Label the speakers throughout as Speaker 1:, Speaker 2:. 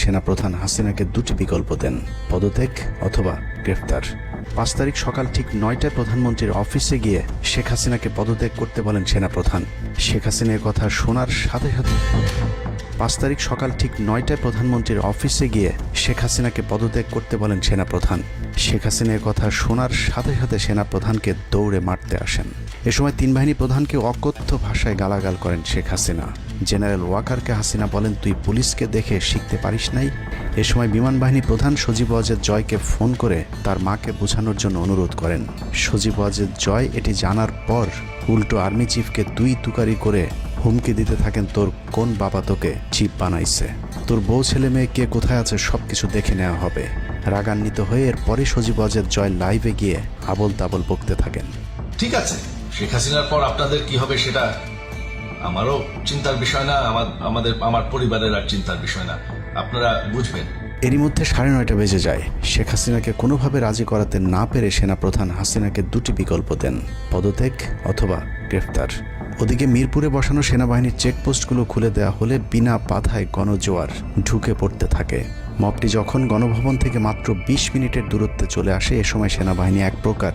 Speaker 1: সেনাপ্রধান হাসিনাকে দুটি বিকল্প দেন, পদত্যাগ অথবা গ্রেফতার। ৫ তারিখ সকাল ঠিক ৯টায় প্রধানমন্ত্রীর অফিসে গিয়ে শেখ হাসিনাকে পদত্যাগ করতে বলেন সেনাপ্রধান। শেখ হাসিনার কথা শোনার সাথে সাথে ৫ তারিখ সকাল ঠিক ৯টায় প্রধানমন্ত্রীর অফিসে গিয়ে শেখ হাসিনাকে পদত্যাগ করতে বলেন সেনাপ্রধান। শেখ হাসিনার কথা শোনার সাথে সাথে সেনাপ্রধানকে দৌড়ে মারতে আসেন। এ সময় তিন বাহিনী প্রধানকে অকথ্য ভাষায় গালাগাল করেন শেখ হাসিনা। জেনারেল ওয়াকারকে হাসিনা বলেন, তুই পুলিশকে দেখে শিখতে পারিস নাই? এ সময় বিমান বাহিনী প্রধান সজীব ওয়াজেদ জয়কে ফোন করে তার মাকে বোঝানোর জন্য অনুরোধ করেন। সজীব ওয়াজেদ জয় এটি জানার পর উল্টো আর্মি চিফকে দুই তুকারি করে হুমকি দিতে থাকেন, তোর কোন বাবা তোকে চিফ বানাইছে, তোর বউ ছেলে মেয়ে কে কোথায় আছে সবকিছু দেখে নেওয়া হবে। রাগান্বিত হয়ে এরপরে সজীব ওয়াজেদ জয় লাইভে গিয়ে আবল তাবল বকতে থাকেন।
Speaker 2: ঠিক আছে, শেখ হাসিনার পর আপনাদের কি হবে সেটা আমারও চিন্তার বিষয় না, আমার পরিবারের আর চিন্তার বিষয় না, আপনারা বুঝবেন।
Speaker 1: এরই মধ্যে 9:30 বেজে যায়। শেখ হাসিনাকে কোনোভাবে রাজি করাতে না পেরে সেনাপ্রধান হাসিনাকে দুটি বিকল্প দেন, পদত্যাগ অথবা গ্রেফতার। ওদিকে মিরপুরে বসানো সেনাবাহিনীর চেকপোস্টগুলো খুলে দেওয়া হলে বিনা বাধায় গণজোয়ার ঢুকে পড়তে থাকে। মবটি যখন গণভবন থেকে মাত্র 20 মিনিটের দূরত্বে চলে আসে, এ সময় সেনাবাহিনী এক প্রকার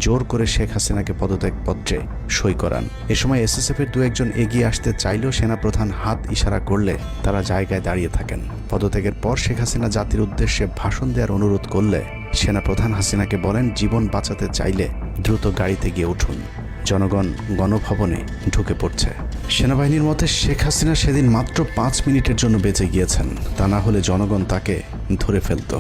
Speaker 1: জোর করে শেখ হাসিনাকে পদত্যাগপত্রে সই করান। এ সময় এসএসএফের দু একজন এগিয়ে আসতে চাইলেও সেনাপ্রধান হাত ইশারা করলে তারা জায়গায় দাঁড়িয়ে থাকেন। পদত্যাগের পর শেখ হাসিনা জাতির উদ্দেশ্যে ভাষণ দেওয়ার অনুরোধ করলে সেনাপ্রধান হাসিনাকে বলেন, জীবন বাঁচাতে চাইলে দ্রুত গাড়িতে গিয়ে উঠুন, জনগণ গণভবনে ঢুকে পড়ছে। সেনাবাহিনীর মতে শেখ হাসিনা সেদিন মাত্র 5 মিনিটের জন্য বেঁচে গিয়েছেন, তা না হলে জনগণ তাকে ধরে ফেলত।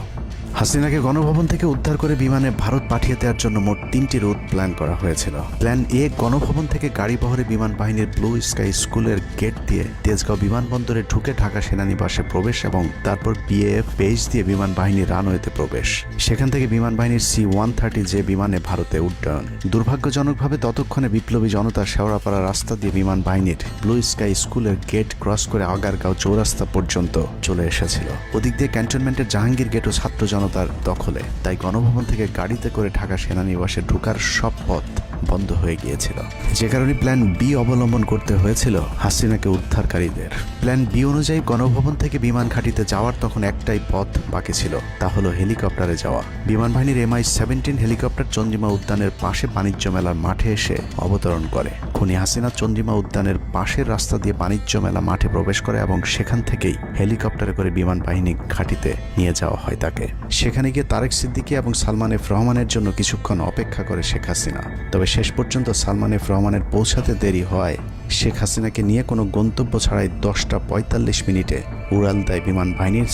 Speaker 1: হাসিনাকে গণভবন থেকে উদ্ধার করে বিমানে ভারত পাঠিয়ে দেওয়ার জন্য মোট 3টি রুট প্ল্যান করা হয়েছিল। প্ল্যান এ, গণভবন থেকে গাড়িবহরে বিমান বাহিনীর ব্লু স্কাই স্কুলের গেট দিয়ে তেজগাঁও বিমানবন্দরে ঢুকে ঢাকা সেনানিবাসে প্রবেশ এবং তারপর বিএএফ বেস দিয়ে বিমান বাহিনীর রানওয়েতে প্রবেশ। সেখান থেকে বিমান বাহিনীর C-130 যে বিমানে ভারতে উড্ডয়ন। দুর্ভাগ্যজনকভাবে ততক্ষণে বিপ্লবী জনতা শেওড়াপাড়া রাস্তা দিয়ে বিমান বাহিনীর ব্লু স্কাই স্কুলের গেট ক্রস করে আগারগাঁও চৌরাস্তা পর্যন্ত চলে এসেছিল। ওদিক দিয়ে ক্যান্টনমেন্টের জাহাঙ্গীর গেটও ছাত্র জনতার দখলে, তাই গণভবন থেকে গাড়িতে করে ঢাকা সেনানিবাসে ঢোকার সব পথ বন্ধ হয়ে গিয়েছিল, যে কারণে প্ল্যান বি অবলম্বন করতে হয়েছিল হাসিনাকে উদ্ধারকারীদের। প্ল্যান বি অনুযায়ী গণভবন থেকে বিমান ঘাঁটিতে যাওয়ার তখন একটাই পথ বাকি ছিল, তা হলো হেলিকপ্টারে যাওয়া। বিমান বাহিনীর MI-17 হেলিকপ্টার চন্দ্রিমা উদ্যানের পাশে বাণিজ্য মেলার মাঠে এসে অবতরণ করে। খুনি হাসিনা চন্দ্রিমা উদ্যানের পাশের রাস্তা দিয়ে বাণিজ্য মেলা মাঠে প্রবেশ করে এবং সেখান থেকেই হেলিকপ্টারে করে বিমান বাহিনী ঘাঁটিতে নিয়ে যাওয়া হয় তাকে। সেখানে গিয়ে তারেক সিদ্দিকী এবং সালমান এফ রহমানের জন্য কিছুক্ষণ অপেক্ষা করে শেখ হাসিনা। তবে শেষ পর্যন্ত সালমান এফ রহমানের পৌঁছাতে দেরি হয় শেখ হাসিনাকে নিয়ে কোনো গন্তব্য ছাড়াই 10টা 45 মিনিটে উড়াল দেয় বিমান বাহিনীর